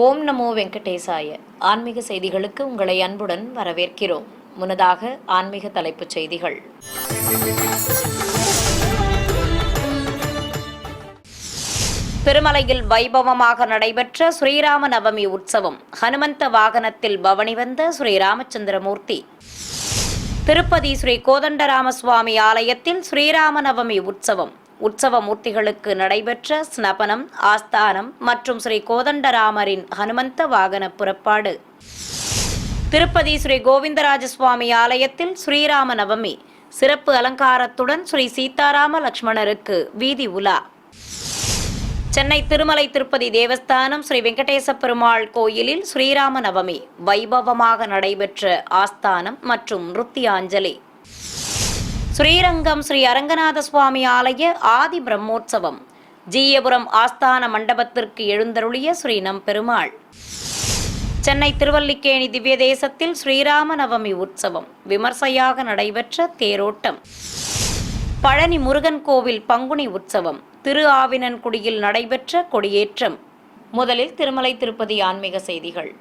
ஓம் நமோ வெங்கடேசாய. ஆன்மீக செய்திகளுக்கு உங்களை அன்புடன் வரவேற்கிறோம். முன்னதாக ஆன்மீக தலைப்புச் செய்திகள். திருமலையில் வைபவமாக நடைபெற்ற ஸ்ரீராம நவமி உற்சவம். ஹனுமந்த வாகனத்தில் பவனி வந்த ஸ்ரீராமச்சந்திரமூர்த்தி. திருப்பதி ஸ்ரீ கோதண்டராமசுவாமி ஆலயத்தில் ஸ்ரீராம நவமி உற்சவம். உற்சவ மூர்த்திகளுக்கு நடைபெற்ற ஸ்நபனம், ஆஸ்தானம் மற்றும் ஸ்ரீ கோதண்டராமரின் ஹனுமந்த வாகன புறப்பாடு. திருப்பதி ஸ்ரீ கோவிந்தராஜ சுவாமி ஆலயத்தில் ஸ்ரீராம நவமி சிறப்பு அலங்காரத்துடன் ஸ்ரீ சீதாராம லக்ஷ்மணருக்கு வீதி உலா. சென்னை திருமலை திருப்பதி தேவஸ்தானம் ஸ்ரீ வெங்கடேச பெருமாள் கோயிலில் ஸ்ரீராம நவமி வைபவமாக நடைபெற்ற ஆஸ்தானம் மற்றும் நிருத்தியாஞ்சலி. ஸ்ரீரங்கம் ஸ்ரீ அரங்கநாத சுவாமி ஆலய ஆதி பிரம்மோற்சவம். ஜீயபுரம் ஆஸ்தான மண்டபத்திற்கு எழுந்தருளிய ஸ்ரீ நம்பெருமாள். சென்னை திருவல்லிக்கேணி திவ்ய தேசத்தில் ஸ்ரீராம நவமி உற்சவம் விமர்சையாக நடைபெற்ற தேரோட்டம். பழனி முருகன் கோவில் பங்குனி உற்சவம். திரு ஆவினன்குடியில் நடைபெற்ற கொடியேற்றம். முதலில் திருமலை திருப்பதி ஆன்மீக செய்திகள்.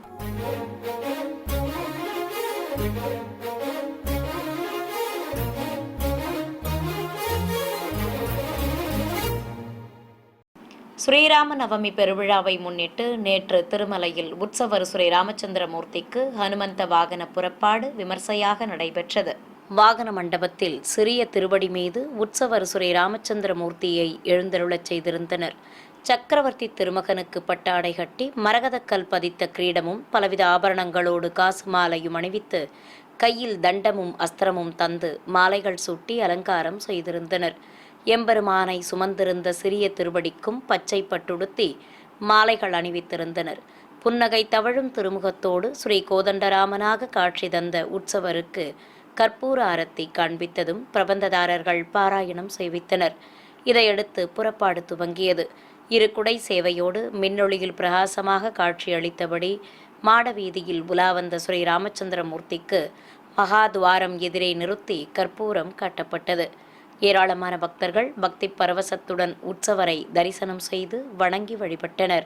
ஸ்ரீராம நவமி பெருவிழாவை முன்னிட்டு நேற்று திருமலையில் உற்சவர் ஸ்ரீ ராமச்சந்திரமூர்த்திக்கு ஹனுமந்த வாகன புறப்பாடு விமர்சையாக நடைபெற்றது. வாகன மண்டபத்தில் சிறிய திருவடி மீது உற்சவர் ஸ்ரீ ராமச்சந்திரமூர்த்தியை எழுந்தருளச் செய்திருந்தனர். சக்கரவர்த்தி திருமகனுக்கு பட்டாடை கட்டி மரகதக்கல் பதித்த கிரீடமும் பலவித ஆபரணங்களோடு காசு மாலையும் அணிவித்து கையில் தண்டமும் அஸ்திரமும் தந்து மாலைகள் சூட்டி அலங்காரம் செய்திருந்தனர். எம்பெருமானை சுமந்திருந்த சிறிய திருவடிக்கும் பச்சை பட்டுடுத்தி மாலைகள் அணிவித்திருந்தனர். புன்னகை தவழும் திருமுகத்தோடு ஸ்ரீ கோதண்டராமனாக காட்சி தந்த உற்சவருக்கு கற்பூர ஆரத்தி காண்பித்ததும் பிரபந்ததாரர்கள் பாராயணம் செய்வித்தனர். இதையடுத்து புறப்பாடு துவங்கியது. இரு குடை சேவையோடு மின்னொளியில் பிரகாசமாக காட்சியளித்தபடி மாடவீதியில் உலா வந்த ஸ்ரீ ராமச்சந்திரமூர்த்திக்கு மகாத்வாரம் எதிரே நிறுத்தி கற்பூரம் காட்டப்பட்டது. ஏராளமான பக்தர்கள் பக்தி பரவசத்துடன் உற்சவரை தரிசனம் செய்து வணங்கி வழிபட்டனர்.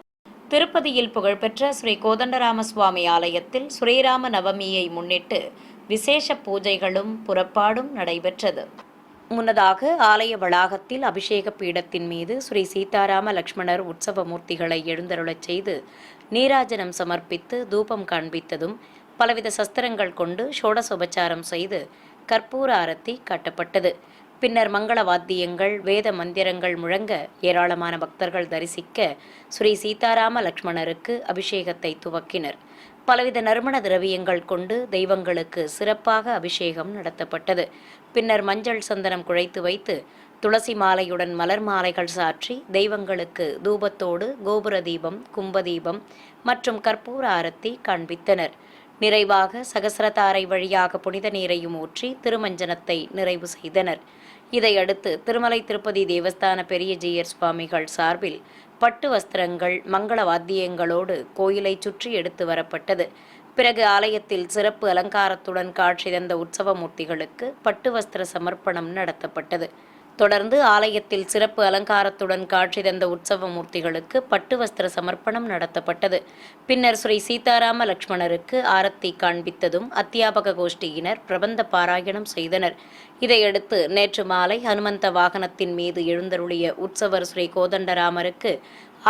திருப்பதியில் புகழ்பெற்ற ஸ்ரீ கோதண்டராம சுவாமி ஆலயத்தில் ஸ்ரீராம நவமியை முன்னிட்டு விசேஷ பூஜைகளும் புறப்பாடும் நடைபெற்றது. முன்னதாக ஆலய வளாகத்தில் அபிஷேக பீடத்தின் மீது ஸ்ரீ சீதாராம லக்ஷ்மணர் உற்சவ மூர்த்திகளை எழுந்தருளச் செய்து நீராஜனம் சமர்ப்பித்து தூபம் காண்பித்ததும் பலவித சஸ்திரங்கள் கொண்டு ஷோடசோபச்சாரம் செய்து கற்பூர ஆரத்தி காட்டப்பட்டது. பின்னர் மங்கள வாத்தியங்கள், வேத மந்திரங்கள் முழங்க ஏராளமான பக்தர்கள் தரிசிக்க ஸ்ரீ சீதாராம லக்ஷ்மணருக்கு அபிஷேகத்தை துவக்கினர். பலவித நறுமண திரவியங்கள் கொண்டு தெய்வங்களுக்கு சிறப்பாக அபிஷேகம் நடத்தப்பட்டது. பின்னர் மஞ்சள் சந்தனம் குழைத்து வைத்து துளசி மாலையுடன் மலர் மாலைகள் சாற்றி தெய்வங்களுக்கு தூபத்தோடு கோபுர தீபம், கும்பதீபம் மற்றும் கற்பூர ஆரத்தி காண்பித்தனர். நிறைவாக சகசிரதாரை வழியாக புனித நீரையும் ஊற்றி திருமஞ்சனத்தை நிறைவு செய்தனர். இதையடுத்து திருமலை திருப்பதி தேவஸ்தான பெரிய ஜீயர் சுவாமிகள் சார்பில் பட்டு வஸ்திரங்கள் மங்கள வாத்தியங்களோடு கோயிலை சுற்றி எடுத்து வரப்பட்டது. பிறகு ஆலயத்தில் சிறப்பு அலங்காரத்துடன் காட்சி தந்த உற்சவ மூர்த்திகளுக்கு பட்டு வஸ்திர சமர்ப்பணம் நடத்தப்பட்டது. தொடர்ந்து ஆலயத்தில் சிறப்பு அலங்காரத்துடன் காட்சி தந்த உற்சவ மூர்த்திகளுக்கு பட்டு வஸ்திர சமர்ப்பணம் நடத்தப்பட்டது. பின்னர் ஸ்ரீ சீதாராம லக்ஷ்மணருக்கு ஆரத்தி காண்பித்ததும் அத்தியாபக கோஷ்டியினர் பிரபந்த பாராயணம் செய்தனர். இதையடுத்து நேற்று மாலை ஹனுமந்த வாகனத்தின் மீது எழுந்தருளிய உற்சவர் ஸ்ரீ கோதண்டராமருக்கு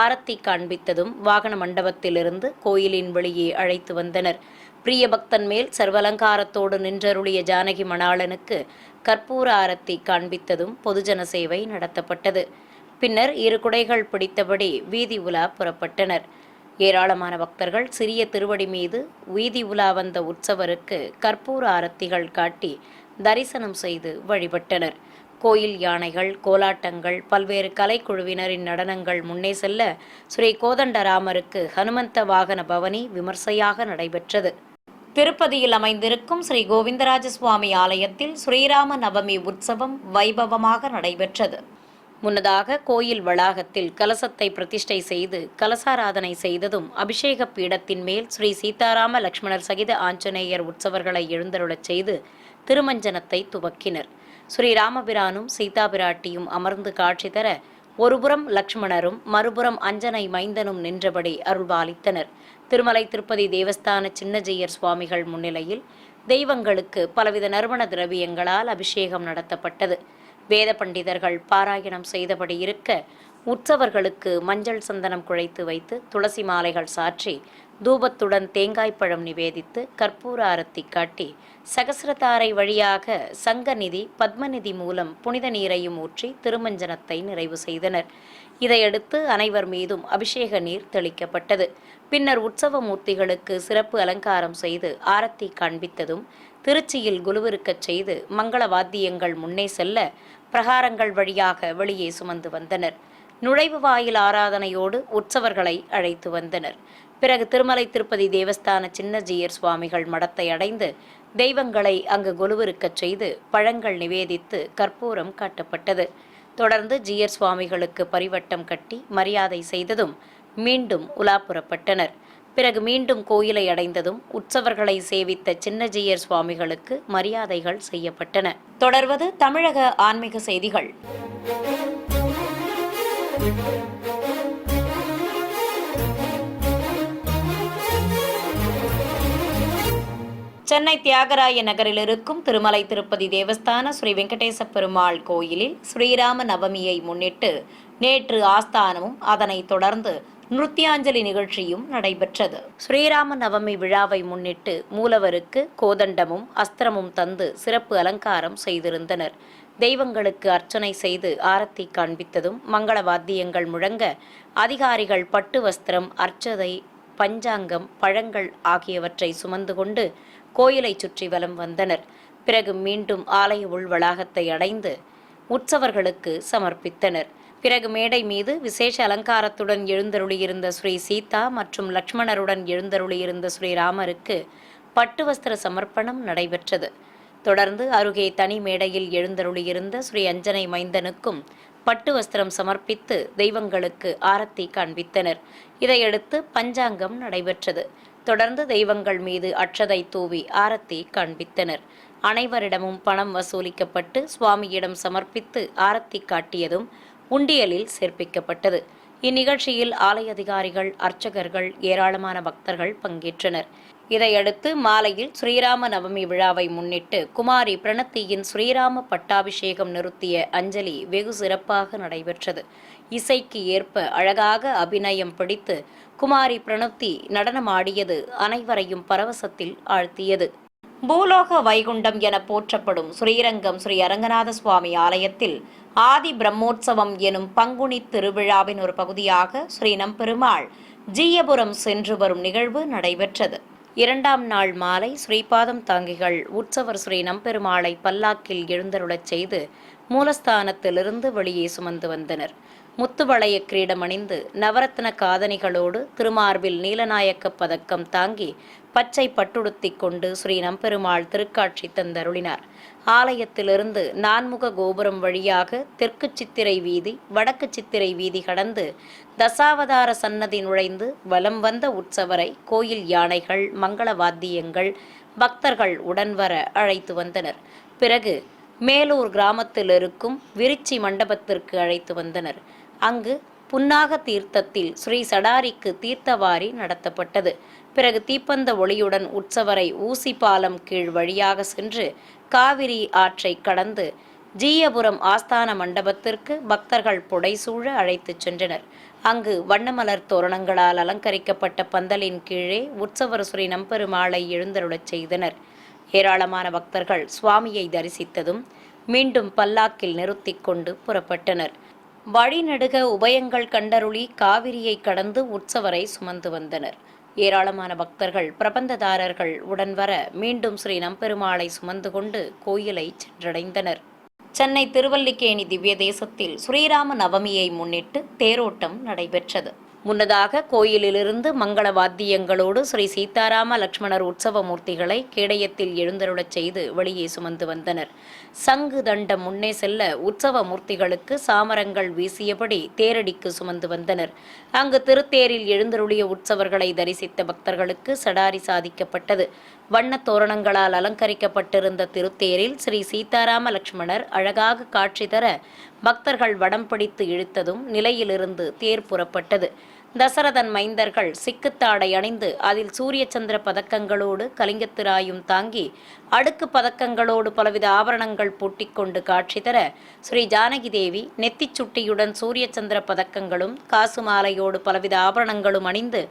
ஆரத்தி காண்பித்ததும் வாகன மண்டபத்திலிருந்து கோயிலின் வெளியே அழைத்து வந்தனர். பிரிய பக்தன் மேல் சர்வலங்காரத்தோடு நின்றருளிய ஜானகி மணாளனுக்கு கற்பூர ஆரத்தி காண்பித்ததும் பொதுஜன சேவை நடத்தப்பட்டது. பின்னர் இரு குடைகள் பிடித்தபடி வீதி உலா புறப்பட்டனர். ஏராளமான பக்தர்கள் சிறிய திருவடி மீது வீதி உலா வந்த உற்சவருக்கு கற்பூர ஆரத்திகள் காட்டி தரிசனம் செய்து வழிபட்டனர். கோயில் யானைகள், கோலாட்டங்கள், பல்வேறு கலைக்குழுவினரின் நடனங்கள் முன்னே செல்ல ஸ்ரீ கோதண்டராமருக்கு ஹனுமந்த வாகன பவனி விமர்சையாக நடைபெற்றது. திருப்பதியில் அமைந்திருக்கும் ஸ்ரீ கோவிந்தராஜ சுவாமி ஆலயத்தில் ஸ்ரீராம நவமி உற்சவம் வைபவமாக நடைபெற்றது. முன்னதாக கோயில் வளாகத்தில் கலசத்தை பிரதிஷ்டை செய்து கலசாராதனை செய்ததும் அபிஷேக பீடத்தின் மேல் ஸ்ரீ சீதாராம லக்ஷ்மணர் சகித ஆஞ்சநேயர் உற்சவர்களை எழுந்தருளச் செய்து திருமஞ்சனத்தை துவக்கினர். ஸ்ரீராமபிரானும் சீதா பிராட்டியும் அமர்ந்து காட்சி தர ஒருபுறம் லக்ஷ்மணரும் மறுபுறம் அஞ்சனை மைந்தனும் நின்றபடி அருள்பாலித்தனர். திருமலை திருப்பதி தேவஸ்தான சின்னஜெய்யர் சுவாமிகள் முன்னிலையில் தெய்வங்களுக்கு பலவித நறுமண திரவியங்களால் அபிஷேகம் நடத்தப்பட்டது. வேத பண்டிதர்கள் பாராயணம் செய்தபடி இருக்க, உற்சவர்களுக்கு மஞ்சள் சந்தனம் குழைத்து வைத்து துளசி மாலைகள் சாற்றி தூபத்துடன் தேங்காய்ப்பழம் நிவேதித்து கற்பூர ஆரத்தி காட்டி சகசிரதாரை வழியாக சங்கநிதி பத்மநிதி மூலம் புனித நீரையும் ஊற்றி திருமஞ்சனத்தை நிறைவு செய்தனர். இதையடுத்து அனைவர் மீதும் அபிஷேக நீர் தெளிக்கப்பட்டது. பின்னர் உற்சவ மூர்த்திகளுக்கு சிறப்பு அலங்காரம் செய்து ஆரத்தி காண்பித்ததும் திருச்சியில் குலுவிருக்கச் செய்து மங்கள வாத்தியங்கள் முன்னே செல்ல பிரகாரங்கள் வழியாக வெளியே சுமந்து வந்தனர். நுழைவு வாயில் ஆராதனையோடு உற்சவர்களை அழைத்து வந்தனர். பிறகு திருமலை திருப்பதி தேவஸ்தான சின்னஜீயர் சுவாமிகள் மடத்தை அடைந்து தெய்வங்களை அங்கு கொலுவிருக்கச் செய்து பழங்கள் நிவேதித்து கற்பூரம் காட்டப்பட்டது. தொடர்ந்து ஜீயர் சுவாமிகளுக்கு பரிவட்டம் கட்டி மரியாதை செய்ததும் மீண்டும் உலா புறப்பட்டனர். பிறகு மீண்டும் கோயிலை அடைந்ததும் உற்சவர்களை சேவித்த சின்னஜீயர் சுவாமிகளுக்கு மரியாதைகள் செய்யப்பட்டன. தொடர்வது தமிழக ஆன்மீக செய்திகள். சென்னை தியாகராய நகரில் இருக்கும் திருமலை திருப்பதி தேவஸ்தான ஸ்ரீ வெங்கடேச பெருமாள் கோயிலில் ஸ்ரீராம நவமியை முன்னிட்டு நேற்று ஆஸ்தானமும் அதனைத் தொடர்ந்து நிருத்தியாஞ்சலி நிகழ்ச்சியும் நடைபெற்றது. ஸ்ரீராம நவமி விழாவை முன்னிட்டு மூலவருக்கு கோதண்டமும் அஸ்திரமும் தந்து சிறப்பு அலங்காரம் செய்திருந்தனர். தெய்வங்களுக்கு அர்ச்சனை செய்து ஆரத்தி காண்பித்ததும் மங்கள வாத்தியங்கள் முழங்க அதிகாரிகள் பட்டு வஸ்திரம், அர்ச்சதை, பஞ்சாங்கம், பழங்கள் ஆகியவற்றை சுமந்து கொண்டு கோயிலை சுற்றி வலம் வந்தனர். பிறகு மீண்டும் ஆலய உள் வளாகத்தை அடைந்து உற்சவர்களுக்கு சமர்ப்பித்தனர். பிறகு மேடை மீது விசேஷ அலங்காரத்துடன் எழுந்தருளியிருந்த ஸ்ரீ சீதா மற்றும் லக்ஷ்மணருடன் எழுந்தருளியிருந்த ஸ்ரீராமருக்கு பட்டு வஸ்திர சமர்ப்பணம் நடைபெற்றது. தொடர்ந்து அருகே தனி மேடையில் எழுந்தருளியிருந்த ஸ்ரீ அஞ்சனை மைந்தனுக்கும் பட்டு வஸ்திரம் சமர்ப்பித்து தெய்வங்களுக்கு ஆரத்தி காண்பித்தனர். இதையடுத்து பஞ்சாங்கம் நடைபெற்றது. தொடர்ந்து தெய்வங்கள் மீது அட்சதை தூவி ஆரத்தி காண்பித்தனர். அனைவரிடமும் பணம் வசூலிக்கப்பட்டு சுவாமியிடம் சமர்ப்பித்து ஆரத்தி காட்டியதும் உண்டியலில் சேர்ப்பிக்கப்பட்டது. இந்நிகழ்ச்சியில் ஆலய அதிகாரிகள், அர்ச்சகர்கள், ஏராளமான பக்தர்கள் பங்கேற்றனர். இதையடுத்து மாலையில் ஸ்ரீராம நவமி விழாவை முன்னிட்டு குமாரி பிரணத்தியின் ஸ்ரீராம பட்டாபிஷேகம் நிறுத்திய அஞ்சலி வெகு சிறப்பாக நடைபெற்றது. இசைக்கு ஏற்ப அழகாக அபிநயம் பிடித்து குமாரி பிரணத்தி நடனமாடியது அனைவரையும் பரவசத்தில் ஆழ்த்தியது. பூலோக வைகுண்டம் என போற்றப்படும் ஸ்ரீரங்கம் ஸ்ரீ அரங்கநாத சுவாமி ஆலயத்தில் ஆதி பிரம்மோற்சவம் எனும் பங்குனி திருவிழாவின் ஒரு பகுதியாக ஸ்ரீ நம்பெருமாள் ஜீயபுரம் சென்று வரும் நிகழ்வு நடைபெற்றது. இரண்டாம் நாள் மாலை ஸ்ரீபாதம் தாங்கிகள் உற்சவர் ஸ்ரீ நம்பெருமாளை பல்லாக்கில் எழுந்தருளச் செய்து மூலஸ்தானத்திலிருந்து வெளியே சுமந்து வந்தனர். முத்துவளைய கிரீடம் அணிந்து நவரத்ன காதணிகளோடு திருமார்பில் நீலநாயக்க பதக்கம் தாங்கி பச்சை பட்டுடுத்திக் கொண்டு ஸ்ரீ நம்பெருமாள் திருக்காட்சி தந்தருளினார். ஆலயத்திலிருந்து நான்முக கோபுரம் வழியாக தெற்கு சித்திரை வீதி, வடக்கு சித்திரை வீதி கடந்து தசாவதார சன்னதி நுழைந்து வலம் வந்த உற்சவரை கோயில் யானைகள், மங்கள வாத்தியங்கள், பக்தர்கள் உடன்வர அழைத்து வந்தனர். பிறகு மேலூர் கிராமத்தில் இருக்கும் விருச்சி மண்டபத்திற்கு அழைத்து வந்தனர். அங்கு புன்னாக தீர்த்தத்தில் ஸ்ரீ சடாரிக்கு தீர்த்தவாரி நடத்தப்பட்டது. பிறகு தீப்பந்த ஒளியுடன் உற்சவரை ஊசி பாலம் கீழ் வழியாக சென்று காவிரி ஆற்றை கடந்து ஜீயபுரம் ஆஸ்தான மண்டபத்திற்கு பக்தர்கள் புடைசூழ அழைத்துச் சென்றனர். அங்கு வண்ணமலர் தோரணங்களால் அலங்கரிக்கப்பட்ட பந்தலின் கீழே உற்சவர் ஸ்ரீ நம்பெருமாளை எழுந்தருளச் செய்தனர். ஏராளமான பக்தர்கள் சுவாமியை தரிசித்ததும் மீண்டும் பல்லாக்கில் நிறுத்திக் கொண்டு புறப்பட்டனர். வழிநெடுக உபயங்கள் கண்டருளி காவிரியை கடந்து உற்சவரை சுமந்து வந்தனர். ஏராளமான பக்தர்கள், பிரபந்ததாரர்கள் உடன்வர மீண்டும் ஸ்ரீ நம்பெருமாளை சுமந்து கொண்டு கோயிலை சென்றடைந்தனர். சென்னை திருவல்லிக்கேணி திவ்ய தேசத்தில் ஸ்ரீராம நவமியை முன்னிட்டு தேரோட்டம் நடைபெற்றது. முன்னதாக கோயிலிலிருந்து மங்கள வாத்தியங்களோடு ஸ்ரீ சீதாராம லக்ஷ்மணர் உற்சவ மூர்த்திகளை கேடயத்தில் எழுந்தருளச் செய்து வெளியே சுமந்து வந்தனர். சங்கு தண்டம் முன்னே செல்ல உற்சவ மூர்த்திகளுக்கு சாமரங்கள் வீசியபடி தேரடிக்கு சுமந்து வந்தனர். அங்கு திருத்தேரில் எழுந்தருளிய உற்சவர்களை தரிசித்த பக்தர்களுக்கு சடாரி சாதிக்கப்பட்டது. வண்ணத் தோரணங்களால் அலங்கரிக்கப்பட்டிருந்த திருத்தேரில் ஸ்ரீ சீதாராம லக்ஷ்மணர் அழகாக காட்சி தர பக்தர்கள் வடம் பிடித்து இழுத்ததும் நிலையிலிருந்து தேர் புறப்பட்டது. தசரதன் மைந்தர்கள் சிக்குத்தாடை அணிந்து அதில் சூரிய சந்திர பதக்கங்களோடு கலிங்கத்திராயும் தாங்கி அடுக்கு பதக்கங்களோடு பலவித ஆபரணங்கள் பூட்டிக்கொண்டு காட்சி தர ஸ்ரீ ஜானகி தேவி நெத்திச் சுட்டியுடன் சூரிய சந்திர பதக்கங்களும் காசு மாலையோடு பலவித ஆபரணங்களும் அணிந்து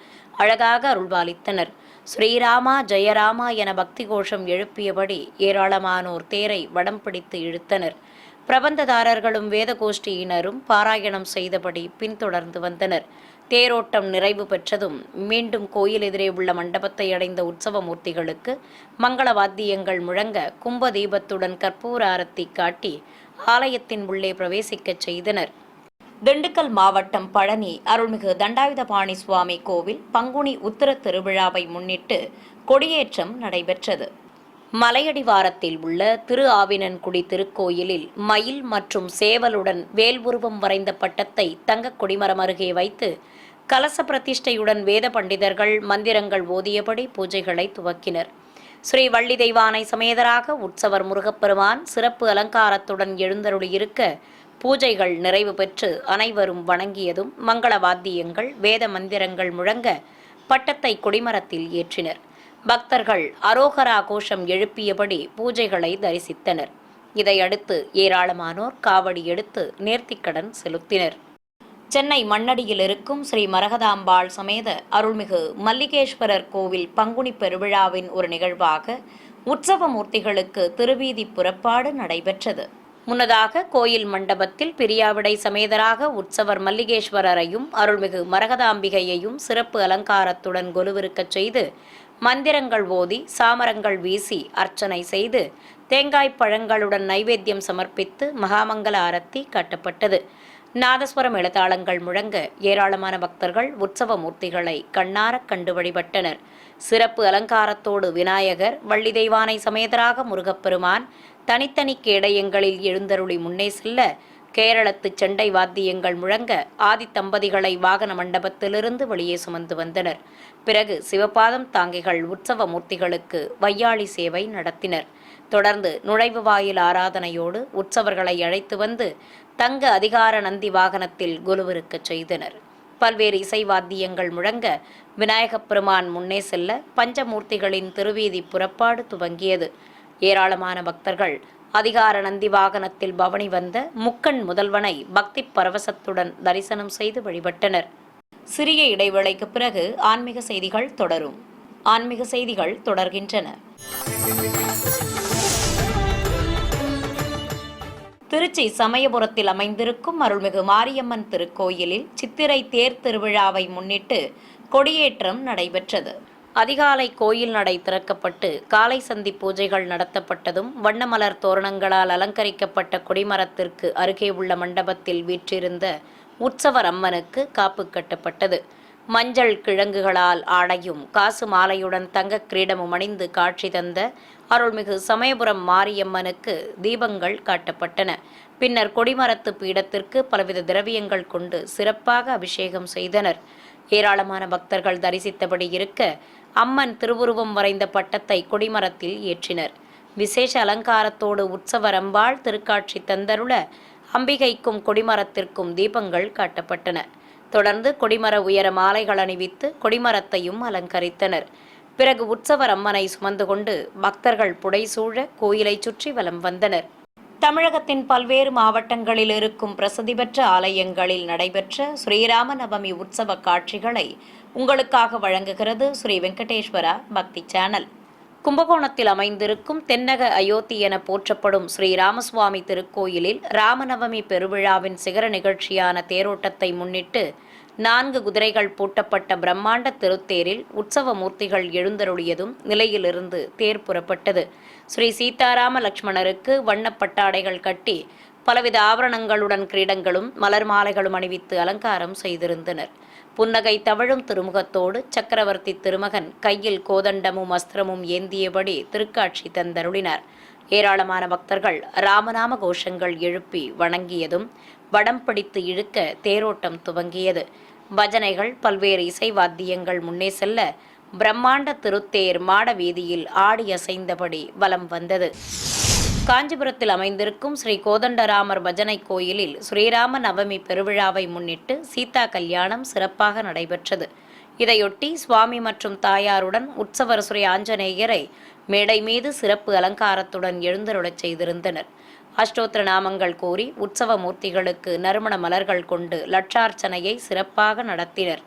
அழகாக அருள்பாலித்தனர். ஸ்ரீராமா ஜெயராமா என பக்தி கோஷம் எழுப்பியபடி ஏராளமானோர் தேரை வடம் பிடித்து இழுத்தனர். பிரபந்ததாரர்களும் வேத கோஷ்டியினரும் பாராயணம் செய்தபடி பின்தொடர்ந்து வந்தனர். தேரோட்டம் நிறைவு பெற்றதும் மீண்டும் கோயில் எதிரே உள்ள மண்டபத்தை அடைந்த உற்சவ மூர்த்திகளுக்கு மங்கள வாத்தியங்கள் முழங்க கும்ப தீபத்துடன் கற்பூர ஆரத்தி காட்டி ஆலயத்தின் உள்ளே பிரவேசிக்கச் செய்தனர். திண்டுக்கல் மாவட்டம் பழனி அருள்மிகு தண்டாயுதபாணி சுவாமி கோவில் பங்குனி உத்திர திருவிழாவை முன்னிட்டு கொடியேற்றம் நடைபெற்றது. மலையடிவாரத்தில் உள்ள திரு ஆவினன்குடி திருக்கோயிலில் மயில் மற்றும் சேவலுடன் வேல் உருவம் வரைந்த பட்டத்தை தங்கக் கொடிமரம் அருகே வைத்து கலச பிரதிஷ்டையுடன் வேத பண்டிதர்கள் மந்திரங்கள் ஓதியபடி பூஜைகளை துவக்கினர். ஸ்ரீ வள்ளி தெய்வானை சமேதராக உற்சவர் முருகப்பெருமான் சிறப்பு அலங்காரத்துடன் எழுந்தருளியிருக்க பூஜைகள் நிறைவு பெற்று அனைவரும் வணங்கியதும் மங்கள வாத்தியங்கள் வேத மந்திரங்கள் முழங்க பட்டத்தை கொடிமரத்தில் ஏற்றினர். பக்தர்கள் அரோகரா கோஷம் எழுப்பியபடி பூஜைகளை தரிசித்தனர். இதையடுத்து ஏராளமானோர் காவடி எடுத்து நேர்த்திக்கடன் செலுத்தினர். சென்னை மண்ணடியில் இருக்கும் ஸ்ரீ மரகதாம்பாள் சமேத அருள்மிகு மல்லிகேஸ்வரர் கோவில் பங்குனி பெருவிழாவின் ஒரு நிகழ்வாக உற்சவ மூர்த்திகளுக்கு திருவீதி புறப்பாடு நடைபெற்றது. முன்னதாக கோயில் மண்டபத்தில் பிரியாவிடை சமேதராக உற்சவர் மல்லிகேஸ்வரரையும் அருள்மிகு மரகதாம்பிகையையும் சிறப்பு அலங்காரத்துடன் கொலுவிருக்கச் செய்து மந்திரங்கள் ஓதி சாமரங்கள் வீசி அர்ச்சனை செய்து தேங்காய் பழங்களுடன் நைவேத்தியம் சமர்ப்பித்து மகாமங்கல ஆரத்தி காட்டப்பட்டது. நாதஸ்வரம் எழுத்தாளங்கள் முழங்க ஏராளமான பக்தர்கள் உற்சவ மூர்த்திகளை கண்ணாரக் கண்டு வழிபட்டனர். சிறப்பு அலங்காரத்தோடு விநாயகர் வள்ளி தெய்வானை சமேதராக முருகப்பெருமான் தனித்தனி கேடயங்களில் எழுந்தருளி முன்னே செல்ல கேரளத்து செண்டை வாத்தியங்கள் முழங்க ஆதி தம்பதிகளை வாகன மண்டபத்திலிருந்து வெளியே சுமந்து வந்தனர். பிறகு சிவபாதம் தாங்கிகள் உற்சவ மூர்த்திகளுக்கு வையாளி சேவை நடத்தினர். தொடர்ந்து நுழைவு வாயில் ஆராதனையோடு உற்சவர்களை அழைத்து வந்து தங்க அதிகார நந்தி வாகனத்தில் கொலுவிருக்கச் செய்தனர். பல்வேறு இசைவாத்தியங்கள் முழங்க விநாயகப் பெருமான் முன்னே செல்ல பஞ்சமூர்த்திகளின் திருவீதி புறப்பாடு துவங்கியது. ஏராளமான பக்தர்கள் அதிகார நந்தி வாகனத்தில் பவனி வந்த முக்கண் முதல்வனை பக்தி பரவசத்துடன் தரிசனம் செய்து வழிபட்டனர். சிறிய இடைவேளைக்கு பிறகு ஆன்மீக செய்திகள் தொடரும். ஆன்மீக செய்திகள் தொடர்கின்றன. திருச்சி சமயபுரத்தில் அமைந்திருக்கும் அருள்மிகு மாரியம்மன் திருக்கோயிலில் சித்திரை தேர் திருவிழாவை முன்னிட்டு கொடியேற்றம் நடைபெற்றது. அதிகாலை கோயில் நடை திறக்கப்பட்டு காலை சந்தி பூஜைகள் நடத்தப்பட்டதும் வண்ணமலர் தோரணங்களால் அலங்கரிக்கப்பட்ட கொடிமரத்திற்கு அருகே உள்ள மண்டபத்தில் வீற்றிருந்த உற்சவர் அம்மனுக்கு காப்பு கட்டப்பட்டது. மஞ்சள் கிழங்குகளால் ஆடையும் காசு மாலையுடன் தங்க கிரீடமும் அணிந்து காட்சி தந்த அருள்மிகு சமயபுரம் மாரியம்மனுக்கு தீபங்கள் காட்டப்பட்டன. பின்னர் கொடிமரத்து பீடத்திற்கு பலவித திரவியங்கள் கொண்டு சிறப்பாக அபிஷேகம் செய்தனர். ஏராளமான பக்தர்கள் தரிசித்தபடி இருக்க அம்மன் திருவுருவம் வரைந்த பட்டத்தை கொடிமரத்தில் ஏற்றினர். விசேஷ அலங்காரத்தோடு உற்சவர் அம்பாள் திருக்காட்சி தந்தருள அம்பிகைக்கும் கொடிமரத்திற்கும் தீபங்கள் காட்டப்பட்டன. தொடர்ந்து கொடிமர உயர மாலைகள் அணிவித்து கொடிமரத்தையும் அலங்கரித்தனர். பிறகு உற்சவர் அம்மனை சுமந்து கொண்டு பக்தர்கள் புடைசூழ கோயிலை சுற்றி வலம் வந்தனர். தமிழகத்தின் பல்வேறு மாவட்டங்களில் இருக்கும் பிரசித்தி பெற்ற ஆலயங்களில் நடைபெற்ற ஸ்ரீராம நவமி உற்சவ காட்சிகளை உங்களுக்காக வழங்குகிறது ஸ்ரீ வெங்கடேஸ்வரா பக்தி சேனல். கும்பகோணத்தில் அமைந்திருக்கும் தென்னக அயோத்தி என போற்றப்படும் ஸ்ரீ ராமசுவாமி திருக்கோயிலில் ராமநவமி பெருவிழாவின் சிகர நிகழ்ச்சியான தேரோட்டத்தை முன்னிட்டு 4 குதிரைகள் பூட்டப்பட்ட பிரம்மாண்ட திருத்தேரில் உற்சவ மூர்த்திகள் எழுந்தருளியதும் நிலையிலிருந்து தேர் புறப்பட்டது. ஸ்ரீ சீதாராம லட்சுமணருக்கு வண்ணப்பட்டாடைகள் கட்டி பலவித ஆபரணங்களுடன் கிரீடங்களும் மலர் மாலைகளும் அணிவித்து அலங்காரம் செய்திருந்தனர். புன்னகை தவழும் திருமுகத்தோடு சக்கரவர்த்தி திருமகன் கையில் கோதண்டமும் அஸ்திரமும் ஏந்தியபடி திருக்காட்சி தந்தருளினார். ஏராளமான பக்தர்கள் ராமநாம கோஷங்கள் எழுப்பி வணங்கியதும் வடம் பிடித்து இழுக்க தேரோட்டம் துவங்கியது. பஜனைகள் பல்வேறு இசைவாத்தியங்கள் முன்னே செல்ல பிரம்மாண்ட திருத்தேர் மாட வீதியில் ஆடி அசைந்தபடி வலம் வந்தது. காஞ்சிபுரத்தில் அமைந்திருக்கும் ஸ்ரீ கோதண்டராமர் பஜனை கோயிலில் ஸ்ரீராம நவமி பெருவிழாவை முன்னிட்டு சீதா கல்யாணம் சிறப்பாக நடைபெற்றது. இதையொட்டி சுவாமி மற்றும் தாயாருடன் உற்சவர் ஸ்ரீ ஆஞ்சநேயரை மேடை மீது சிறப்பு அலங்காரத்துடன் எழுந்தருளச் செய்திருந்தனர். அஷ்டோத்திர நாமங்கள் கூறி உற்சவ மூர்த்திகளுக்கு நறுமண மலர்கள் கொண்டு லட்சார்ச்சனையை சிறப்பாக நடத்தினர்.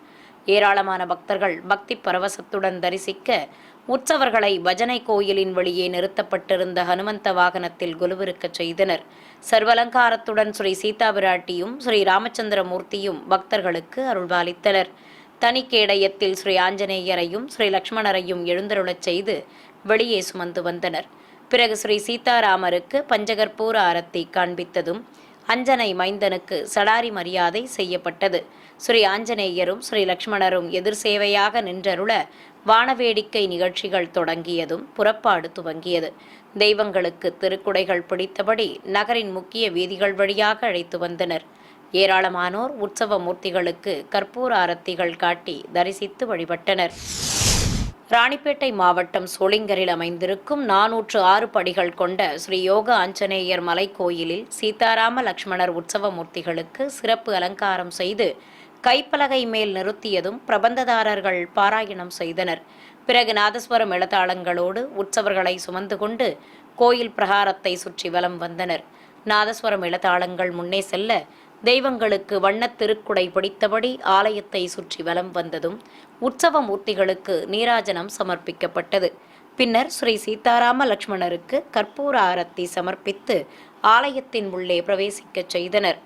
ஏராளமான பக்தர்கள் பக்தி பரவசத்துடன் தரிசிக்க உற்சவர்களை பஜனை கோயிலின் வெளியே நிறுத்தப்பட்டிருந்த ஹனுமந்த வாகனத்தில் குலுவிருக்கச் செய்தனர். சர்வலங்காரத்துடன் ஸ்ரீ சீதா பிராட்டியும் ஸ்ரீ ராமச்சந்திர மூர்த்தியும் பக்தர்களுக்கு அருள்பாலித்தனர். தனி கேடயத்தில் ஸ்ரீ ஆஞ்சநேயரையும் ஸ்ரீ லக்ஷ்மணரையும் எழுந்தருளச் செய்து வெளியே சுமந்து வந்தனர். பிறகு ஸ்ரீ சீதாராமருக்கு பஞ்சகற்பூர ஆரத்தி காண்பித்ததும் அஞ்சனை மைந்தனுக்கு சடாரி மரியாதை செய்யப்பட்டது. ஸ்ரீ ஆஞ்சநேயரும் ஸ்ரீ லக்ஷ்மணரும் எதிர் சேவையாக நின்றருள வானவேடிக்கை நிகழ்ச்சிகள் தொடங்கியதும் புறப்பாடு துவங்கியது. தெய்வங்களுக்கு திருக்குடைகள் பிடித்தபடி நகரின் முக்கிய வீதிகள் வழியாக அழைத்து வந்தனர். ஏராளமானோர் உற்சவ மூர்த்திகளுக்கு கற்பூர ஆரத்திகள் காட்டி தரிசித்து வழிபட்டனர். ராணிப்பேட்டை மாவட்டம் சோளிங்கரில் அமைந்திருக்கும் 406 படிகள் கொண்ட ஸ்ரீ யோக ஆஞ்சநேயர் மலைக்கோயிலில் சீதாராம லக்ஷ்மணர் உற்சவ மூர்த்திகளுக்கு சிறப்பு அலங்காரம் செய்து கைப்பலகை மேல் நிறுத்தியதும் பிரபந்ததாரர்கள் பாராயணம் செய்தனர். பிறகு நாதஸ்வர மேளதாளங்களோடு உற்சவர்களை சுமந்து கொண்டு கோயில் பிரகாரத்தை சுற்றி வலம் வந்தனர். நாதஸ்வர மேளதாளங்கள் முன்னே செல்ல தெய்வங்களுக்கு வண்ணத் திருக்குடை பிடித்தபடி ஆலயத்தை சுற்றி வலம் வந்ததும் உற்சவ மூர்த்திகளுக்கு நீராஜனம் சமர்ப்பிக்கப்பட்டது. பின்னர் ஸ்ரீ சீதாராம லக்ஷ்மணருக்கு கற்பூர ஆரத்தி சமர்ப்பித்து ஆலயத்தின் உள்ளே பிரவேசிக்கச் செய்தனர்.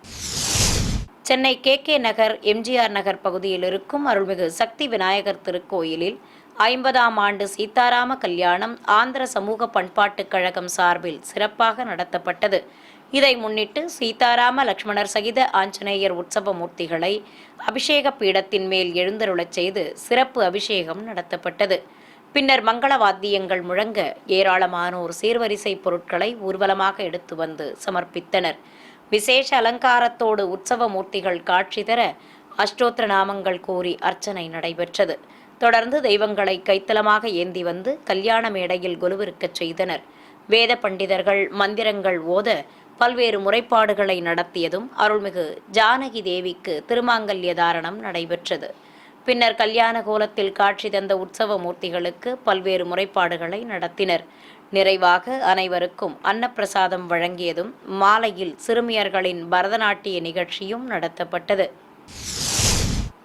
சென்னை KK நகர் MGR நகர் பகுதியில் இருக்கும் அருள்மிகு சக்தி விநாயகர் திருக்கோயிலில் 50ஆம் ஆண்டு சீதாராம கல்யாணம் ஆந்திர சமூக பண்பாட்டுக் கழகம் சார்பில் சிறப்பாக நடத்தப்பட்டது. இதை முன்னிட்டு சீதாராம லக்ஷ்மணர் சகித ஆஞ்சநேயர் உற்சவ மூர்த்திகளை அபிஷேக பீடத்தின் மேல் எழுந்தருளச் செய்து சிறப்பு அபிஷேகம் நடத்தப்பட்டது. பின்னர் மங்கள வாத்தியங்கள் முழங்க ஏராளமானோர் சீர்வரிசை பொருட்களை ஊர்வலமாக எடுத்து வந்து சமர்ப்பித்தனர். விசேஷ அலங்காரத்தோடு உற்சவ மூர்த்திகள் காட்சி தர அஷ்டோத்திர நாமங்கள் கூறி அர்ச்சனை நடைபெற்றது. தொடர்ந்து தெய்வங்களை கைத்தலமாக ஏந்தி வந்து கல்யாண மேடையில் கொலுவிருக்கச் செய்தனர். வேத பண்டிதர்கள் மந்திரங்கள் ஓத பல்வேறு முறைப்பாடுகளை நடத்தியதும் அருள்மிகு ஜானகி தேவிக்கு திருமாங்கல்ய தாரணம் நடைபெற்றது. பின்னர் கல்யாண கோலத்தில் காட்சி தந்த உற்சவ மூர்த்திகளுக்கு பல்வேறு முறைப்பாடுகளை நடத்தினர். நிறைவாக அனைவருக்கும் அன்னப்பிரசாதம் வழங்கியதும் மாலையில் சிறுமியர்களின் பரதநாட்டிய நிகழ்ச்சியும் நடத்தப்பட்டது.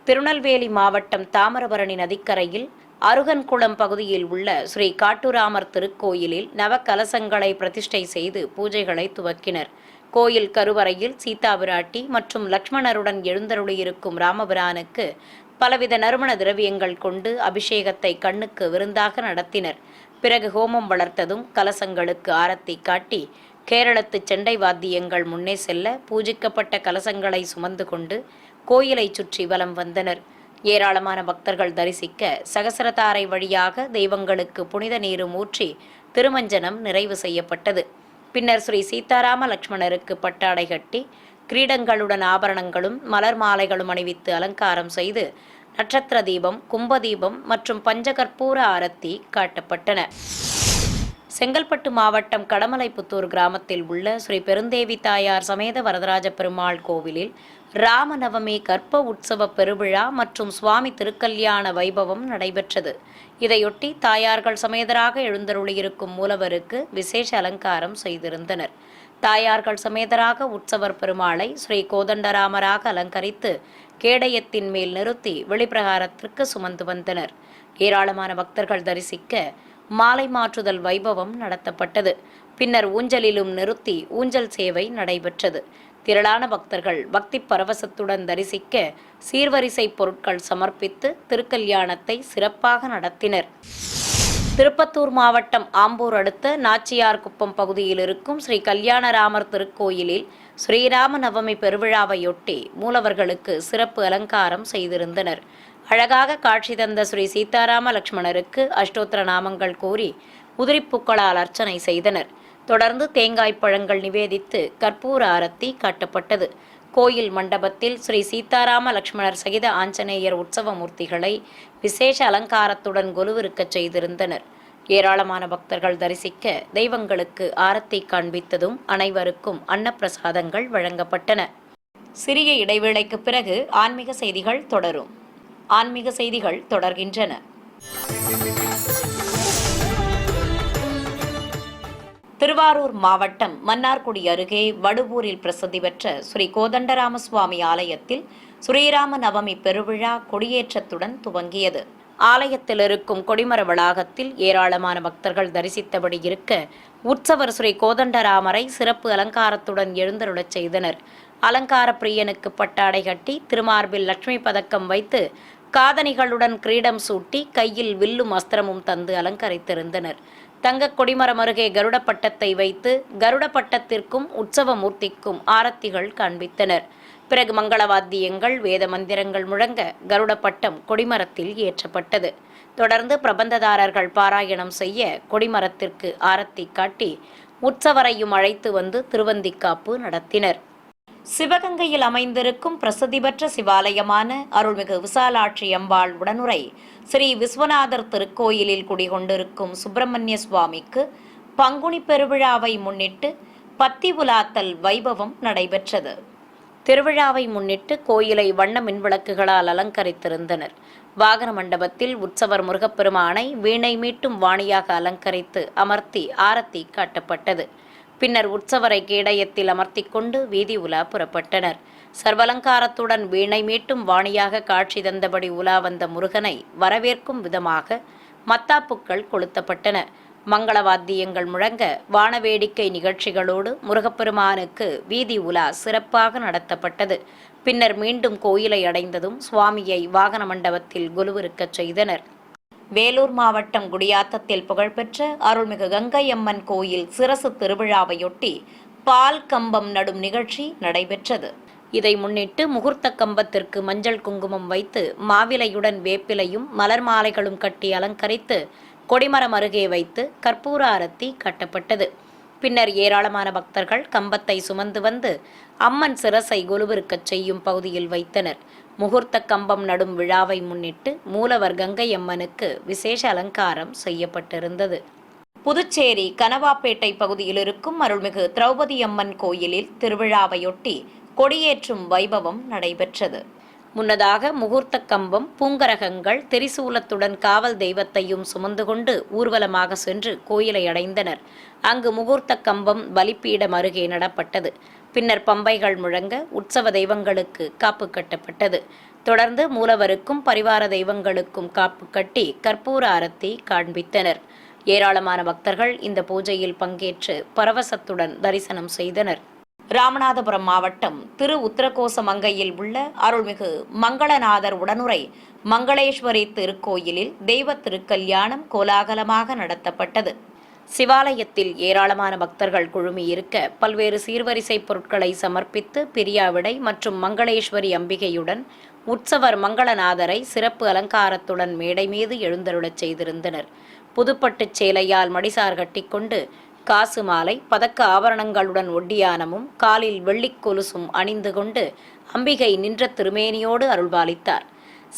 திருநெல்வேலி மாவட்டம் தாமிரபரணி நதிக்கரையில் அருகன்குளம் பகுதியில் உள்ள ஸ்ரீ காட்டுராமர் திருக்கோயிலில் நவகலசங்களை பிரதிஷ்டை செய்து பூஜைகளை துவக்கினர். கோயில் கருவறையில் சீதா பிராட்டி மற்றும் லக்ஷ்மணருடன் எழுந்தருளியிருக்கும் ராமபிரானுக்கு பலவித நறுமண திரவியங்கள் கொண்டு அபிஷேகத்தை கண்ணுக்கு விருந்தாக நடத்தினர். பிறகு ஹோமம் வளர்த்ததும் கலசங்களுக்கு ஆரத்தி காட்டி கேரளத்து செண்டை வாத்தியங்கள் முன்னே செல்ல பூஜிக்கப்பட்ட கலசங்களை சுமந்து கொண்டு கோயிலை சுற்றி வலம் வந்தனர். ஏராளமான பக்தர்கள் தரிசிக்க சகசரதாரை வழியாக தெய்வங்களுக்கு புனித நீரும் ஊற்றி திருமஞ்சனம் நிறைவு செய்யப்பட்டது. பின்னர் ஸ்ரீ சீதாராம லக்ஷ்மணருக்கு பட்டாடை கட்டி கிரீடங்களுடன் ஆபரணங்களும் மலர் மாலைகளும் அணிவித்து அலங்காரம் செய்து நட்சத்திர தீபம், கும்பதீபம் மற்றும் பஞ்சகற்பூர ஆரத்தி காட்டப்பட்டன. செங்கல்பட்டு மாவட்டம் கடமலைப்புத்தூர் கிராமத்தில் உள்ள ஸ்ரீ பெருந்தேவி தாயார் சமேத வரதராஜ பெருமாள் கோவிலில் ராமநவமி கற்ப உற்சவ பெருவிழா மற்றும் சுவாமி திருக்கல்யாண வைபவம் நடைபெற்றது. இதையொட்டி தாயார்கள் சமேதராக எழுந்தருளியிருக்கும் மூலவருக்கு விசேஷ அலங்காரம் செய்திருந்தனர். தாயார்கள் சமேதராக உற்சவர் பெருமாளை ஸ்ரீ கோதண்டராமராக அலங்கரித்து கேடயத்தின் மேல் நிறுத்தி வெளிப்பிரகாரத்திற்கு சுமந்து வந்தனர். ஏராளமான பக்தர்கள் தரிசிக்க மாலை மாற்றுதல் வைபவம் நடத்தப்பட்டது. பின்னர் ஊஞ்சலிலும் நிறுத்தி ஊஞ்சல் சேவை நடைபெற்றது. திரளான பக்தர்கள் பக்தி பரவசத்துடன் தரிசிக்க சீர்வரிசை பொருட்கள் சமர்ப்பித்து திருக்கல்யாணத்தை சிறப்பாக நடத்தினர். திருப்பத்தூர் மாவட்டம் ஆம்பூர் அடுத்த நாச்சியார்குப்பம் பகுதியில் இருக்கும் ஸ்ரீ கல்யாணராமர் திருக்கோயிலில் ஸ்ரீராம நவமி பெருவிழாவையொட்டி மூலவர்களுக்கு சிறப்பு அலங்காரம் செய்திருந்தனர். அழகாக காட்சி தந்த ஸ்ரீ சீதாராம லக்ஷ்மணருக்கு அஷ்டோத்திர நாமங்கள் கூறி உதிரிப்பூக்களால் அர்ச்சனை செய்தனர். தொடர்ந்து தேங்காய் பழங்கள் நிவேதித்து கற்பூர ஆரத்தி காட்டப்பட்டது. கோயில் மண்டபத்தில் ஸ்ரீ சீதாராம லக்ஷ்மணர் சகித ஆஞ்சநேயர் உற்சவ மூர்த்திகளை விசேஷ அலங்காரத்துடன் கொலுவிருக்கச் செய்திருந்தனர். ஏராளமான பக்தர்கள் தரிசிக்க தெய்வங்களுக்கு ஆரத்தி காண்பித்ததும் அனைவருக்கும் அன்னப்பிரசாதங்கள் வழங்கப்பட்டன. சிறிய இடைவேளைக்கு பிறகு ஆன்மீக செய்திகள் தொடரும். ஆன்மீக செய்திகள் தொடர்கின்றன. திருவாரூர் மாவட்டம் மன்னார்குடி அருகே வடுவூரில் பிரசித்தி பெற்ற ஸ்ரீ கோதண்டராம சுவாமி ஆலயத்தில் ஸ்ரீராம நவமி பெருவிழா கொடியேற்றத்துடன் துவங்கியது. ஆலயத்தில் இருக்கும் கொடிமர வளாகத்தில் ஏராளமான பக்தர்கள் தரிசித்தபடி இருக்க உற்சவர் ஸ்ரீ கோதண்டராமரை சிறப்பு அலங்காரத்துடன் எழுந்தருளச் செய்தனர். அலங்கார பிரியனுக்கு பட்டாடை கட்டி திருமார்பில் லட்சுமி பதக்கம் வைத்து காதணிகளுடன் கிரீடம் சூட்டி கையில் வில்லும் அஸ்திரமும் தந்து அலங்கரித்திருந்தனர். தங்க கொடிமரம் அருகே கருட பட்டத்தை வைத்து கருட பட்டத்திற்கும் உற்சவ மூர்த்திக்கும் ஆரத்திகள் காண்பித்தனர். பிறகு மங்களவாத்தியங்கள் வேத மந்திரங்கள் முழங்க கருட பட்டம் கொடிமரத்தில் ஏற்றப்பட்டது. தொடர்ந்து பிரபந்ததாரர்கள் பாராயணம் செய்ய கொடிமரத்திற்கு ஆரத்தி காட்டி உற்சவரையும் அழைத்து வந்து திருவந்திக்காப்பு நடத்தினர். சிவகங்கையில் அமைந்திருக்கும் பிரசித்தி பெற்ற சிவாலயமான அருள்மிகு விசாலாட்சி அம்பாள் உடனுரை ஸ்ரீ விஸ்வநாதர் திருக்கோயிலில் குடிகொண்டிருக்கும் சுப்பிரமணிய சுவாமிக்கு பங்குனி பெருவிழாவை முன்னிட்டு பத்தி உலாத்தல் வைபவம் நடைபெற்றது. திருவிழாவை முன்னிட்டு கோயிலை வண்ண மின்விளக்குகளால் அலங்கரித்திருந்தனர். வாகன மண்டபத்தில் உற்சவர் முருகப்பெருமானை வீணை மீட்டும் வாணியாக அலங்கரித்து அமர்த்தி ஆரத்தி காட்டப்பட்டது. பின்னர் உற்சவரை கேடயத்தில் அமர்த்தி கொண்டு வீதி உலா புறப்பட்டனர். சர்வலங்காரத்துடன் வீணை மீட்டும் வாணியாக காட்சி தந்தபடி உலா வந்த முருகனை வரவேற்கும் விதமாக மத்தாப்புக்கள் கொளுத்தப்பட்டன. மங்களவாத்தியங்கள் முழங்க வானவேடிக்கை நிகழ்ச்சிகளோடு முருகப்பெருமானுக்கு வீதி உலா சிறப்பாக நடத்தப்பட்டது. பின்னர் மீண்டும் கோயிலை அடைந்ததும் சுவாமியை வாகன மண்டபத்தில் கொலுவிருக்கச் செய்தனர். வேலூர் மாவட்டம் குடியாத்தத்தில் புகழ்பெற்ற அருள்மிகு கங்கை அம்மன் கோயில் சிரசு திருவிழாவையொட்டி பால் கம்பம் நடும் நிகழ்ச்சி நடைபெற்றது. இதை முன்னிட்டு முகூர்த்த கம்பத்திற்கு மஞ்சள் குங்குமம் வைத்து மாவிலையுடன் வேப்பிலையும் மலர் மாலைகளும் கட்டி அலங்கரித்து கொடிமரம் அருகே வைத்து கற்பூர ஆரத்தி கட்டப்பட்டது. பின்னர் ஏராளமான பக்தர்கள் கம்பத்தை சுமந்து வந்து அம்மன் சிரசை கொலுவிருக்கச் செய்யும் பகுதியில் வைத்தனர். முகூர்த்த கம்பம் நடும் விழாவை முன்னிட்டு மூலவர் கங்கை அம்மனுக்கு விசேஷ அலங்காரம் செய்யப்பட்டிருந்தது. புதுச்சேரி கனவாப்பேட்டை பகுதியில் இருக்கும் அருள்மிகு திரௌபதி அம்மன் கோயிலில் திருவிழாவையொட்டி கொடியேற்றும் வைபவம் நடைபெற்றது. முன்னதாக முகூர்த்த கம்பம் பூங்கரகங்கள் திரிசூலத்துடன் காவல் தெய்வத்தையும் சுமந்து கொண்டு ஊர்வலமாக சென்று கோயிலை அடைந்தனர். அங்கு முகூர்த்த கம்பம் பலிப்பீடம் அருகே நடப்பட்டது. பின்னர் பம்பைகள் முழங்க உற்சவ தெய்வங்களுக்கு காப்பு கட்டப்பட்டது. தொடர்ந்து மூலவருக்கும் பரிவார தெய்வங்களுக்கும் காப்பு கட்டி கற்பூர ஆரத்தி காண்பித்தனர். ஏராளமான பக்தர்கள் இந்த பூஜையில் பங்கேற்று பரவசத்துடன் தரிசனம் செய்தனர். ராமநாதபுரம் மாவட்டம் திரு உத்தரகோசமங்கையில் உள்ள அருள்மிகு மங்களநாதர் உடனுரை மங்களேஸ்வரி திருக்கோயிலில் தெய்வ திருக்கல்யாணம் கோலாகலமாக நடத்தப்பட்டது. சிவாலயத்தில் ஏராளமான பக்தர்கள் குழுமியிருக்க பல்வேறு சீர்வரிசை பொருட்களை சமர்ப்பித்து பிரியாவிடை மற்றும் மங்களேஸ்வரி அம்பிகையுடன் உற்சவர் மங்களநாதரை சிறப்பு அலங்காரத்துடன் மேடை மீது எழுந்தருளச் செய்திருந்தனர். புதுப்பட்டுச் சேலையால் மடிசார் கட்டிக்கொண்டு காசு மாலை பதக்க ஆபரணங்களுடன் ஒட்டியானமும் காலில் வெள்ளிக் கொலுசும் அணிந்து கொண்டு அம்பிகை நின்ற திருமேனியோடு அருள்பாலித்தார்.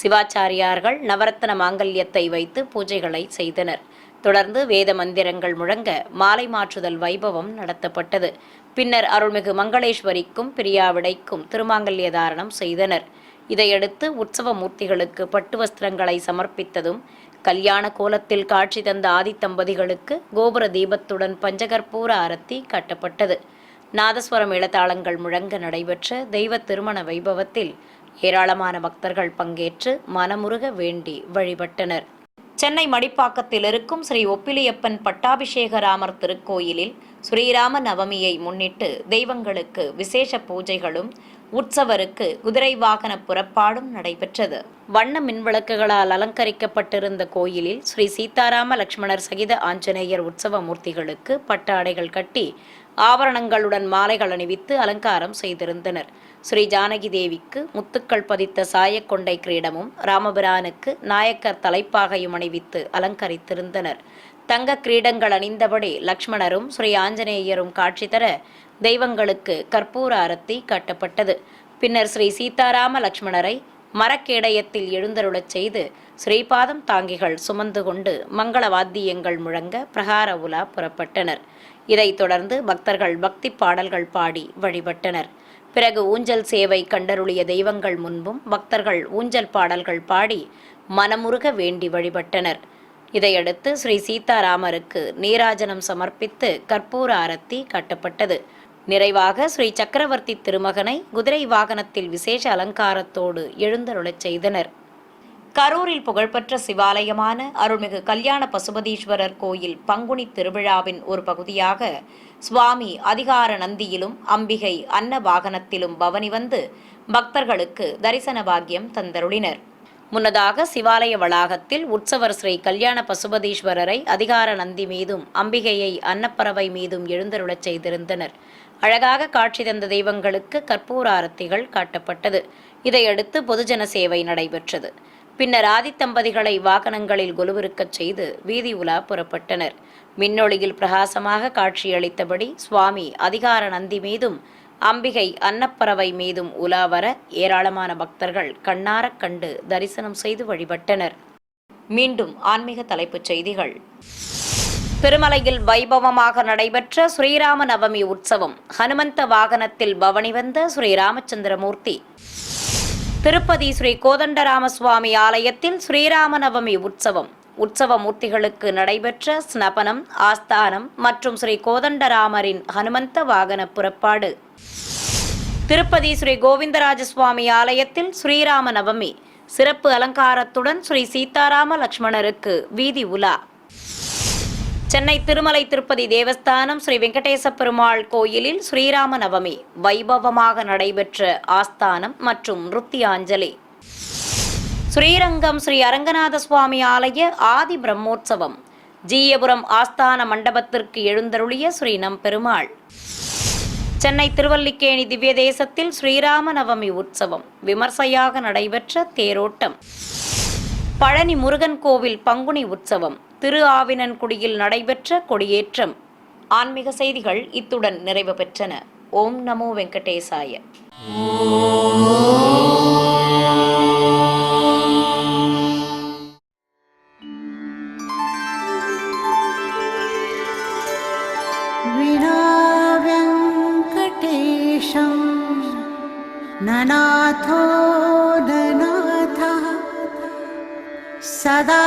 சிவாச்சாரியார்கள் நவரத்ன மாங்கல்யத்தை வைத்து பூஜைகளை செய்தனர். தொடர்ந்து வேத மந்திரங்கள் முழங்க மாலை மாற்றுதல் வைபவம் நடத்தப்பட்டது. பின்னர் அருள்மிகு மங்களேஸ்வரிக்கும் பிரியாவிடைக்கும் திருமாங்கல்ய தாரணம் செய்தனர். இதையடுத்து உற்சவ மூர்த்திகளுக்கு பட்டு வஸ்திரங்களை சமர்ப்பித்ததும் கல்யாண கோலத்தில் காட்சி தந்த ஆதி தம்பதிகளுக்கு கோபுர தீபத்துடன் பஞ்சகற்பூர ஆரத்தி காட்டப்பட்டது. நாதஸ்வரம் இளதாளங்கள் முழங்க நடைபெற்ற தெய்வ திருமண வைபவத்தில் ஏராளமான பக்தர்கள் பங்கேற்று மனமுருக வேண்டி வழிபட்டனர். சென்னை மடிப்பாக்கத்தில் இருக்கும் ஸ்ரீ ஒப்பிலியப்பன் பட்டாபிஷேக ராமர் திருக்கோயிலில் ஸ்ரீராம நவமியை முன்னிட்டு தெய்வங்களுக்கு விசேஷ பூஜைகளும் உற்சவருக்கு குதிரை வாகன புறப்பாடும் நடைபெற்றது. வண்ண மின்விளக்குகளால் அலங்கரிக்கப்பட்டிருந்த கோயிலில் ஸ்ரீ சீதாராம லட்சுமணர் சகித ஆஞ்சநேயர் உற்சவ மூர்த்திகளுக்கு பட்டாடைகள் கட்டி ஆபரணங்களுடன் மாலைகள் அணிவித்து அலங்காரம் செய்திருந்தனர். ஸ்ரீ ஜானகி தேவிக்கு முத்துக்கள் பதித்த சாயக்கொண்டை கிரீடமும் ராமபிரானுக்கு நாயக்கர் தலைப்பாகையும் அணிவித்து அலங்கரித்திருந்தனர். தங்க கிரீடங்கள் அணிந்தபடி லக்ஷ்மணரும் ஸ்ரீ ஆஞ்சநேயரும் காட்சி தர தெய்வங்களுக்கு கற்பூர ஆரத்தி காட்டப்பட்டது. பின்னர் ஸ்ரீ சீதாராம லட்சுமணரை மரக்கேடயத்தில் எழுந்தருளச் செய்து ஸ்ரீபாதம் தாங்கிகள் சுமந்து கொண்டு மங்கள வாத்தியங்கள் முழங்க பிரகார உலா புறப்பட்டனர். இதைத் தொடர்ந்து பக்தர்கள் பக்தி பாடல்கள் பாடி வழிபட்டனர். பிறகு ஊஞ்சல் சேவை கண்டருளிய தெய்வங்கள் முன்பும் பக்தர்கள் ஊஞ்சல் பாடல்கள் பாடி மனமுருக வேண்டி வழிபட்டனர். இதையடுத்து ஸ்ரீ சீதாராமருக்கு நீராஜனம் சமர்ப்பித்து கற்பூர ஆரத்தி காட்டப்பட்டது. நிறைவாக ஸ்ரீ சக்கரவர்த்தி திருமகனை குதிரை வாகனத்தில் விசேஷ அலங்காரத்தோடு எழுந்தருளச் செய்தனர். கரூரில் புகழ்பெற்ற சிவாலயமான அருள்மிகு கல்யாண பசுபதீஸ்வரர் கோயில் பங்குனி திருவிழாவின் ஒரு பகுதியாக சுவாமி அதிகார நந்தியிலும் அம்பிகை அன்ன வாகனத்திலும் பவனி வந்து பக்தர்களுக்கு தரிசன பாக்கியம் தந்தருளினர். முன்னதாக சிவாலய வளாகத்தில் உற்சவர் ஸ்ரீ கல்யாண பசுபதீஸ்வரரை அதிகார நந்தி மீதும் அம்பிகையை அன்னப்பறவை மீதும் எழுந்தருளச் செய்திருந்தனர். அழகாக காட்சி தந்த தெய்வங்களுக்கு கற்பூர ஆரத்திகள் காட்டப்பட்டது. இதையடுத்து பொதுஜன சேவை நடைபெற்றது. பின்னர் ஆதித்தம்பதிகளை வாகனங்களில் கொலுவிருக்கச் செய்து வீதி உலா புறப்பட்டனர். மின்னொளியில் பிரகாசமாக காட்சியளித்தபடி சுவாமி அதிகார நந்தி மீதும் அம்பிகை அன்னப்பறவை மீதும் உலாவர ஏராளமான பக்தர்கள் கண்ணாரக் கண்டு தரிசனம் செய்து வழிபட்டனர். மீண்டும் ஆன்மீக தலைப்புச் செய்திகள். திருமலையில் வைபவமாக நடைபெற்ற ஸ்ரீராம நவமி உற்சவம். ஹனுமந்த வாகனத்தில் பவனி வந்த ஸ்ரீராமச்சந்திரமூர்த்தி. திருப்பதி ஸ்ரீ கோதண்டராமசுவாமி ஆலயத்தில் ஸ்ரீராம நவமி உற்சவம். உற்சவ மூர்த்திகளுக்கு நடைபெற்ற ஸ்நபனம், ஆஸ்தானம் மற்றும் ஸ்ரீ கோதண்டராமரின் ஹனுமந்த வாகன புறப்பாடு. திருப்பதி ஸ்ரீ கோவிந்தராஜசுவாமி ஆலயத்தில் ஸ்ரீராம நவமி சிறப்பு அலங்காரத்துடன் ஸ்ரீ சீதாராம லக்ஷ்மணருக்கு வீதி உலா. சென்னை திருமலை திருப்பதி தேவஸ்தானம் ஸ்ரீ வெங்கடேச பெருமாள் கோயிலில் ஸ்ரீராம நவமி வைபவமாக நடைபெற்ற ஆஸ்தானம் மற்றும் நிருத்தியாஞ்சலி. ஸ்ரீரங்கம் ஸ்ரீ அரங்கநாத சுவாமி ஆலய ஆதி பிரம்மோற்சவம். ஜீயபுரம் ஆஸ்தான மண்டபத்திற்கு எழுந்தருளிய ஸ்ரீ நம்பெருமாள். சென்னை திருவல்லிக்கேணி திவ்ய தேசத்தில் ஸ்ரீராம நவமி உற்சவம் விமர்சையாக நடைபெற்ற தேரோட்டம். பழனி முருகன் கோவில் பங்குனி உற்சவம். திரு ஆவினன்குடியில் நடைபெற்ற கொடியேற்றம். ஆன்மீக செய்திகள் இத்துடன் நிறைவு பெற்றன. ஓம் நமோ வெங்கடேசாய. வெங்கடேஷம் நநாதோ நநாதா சதா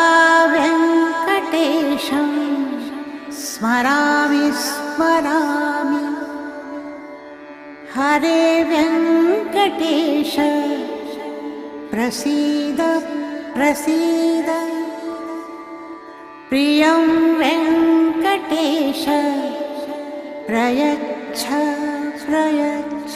வெங்கடேஷம் ஸ்மராமி ஸ்மராமி. ஹரே வெங்கடேஷ பிரசீத பிரசீத. பிரியம் வெங்கடேஷ பிரயச்ச பிரயச்ச.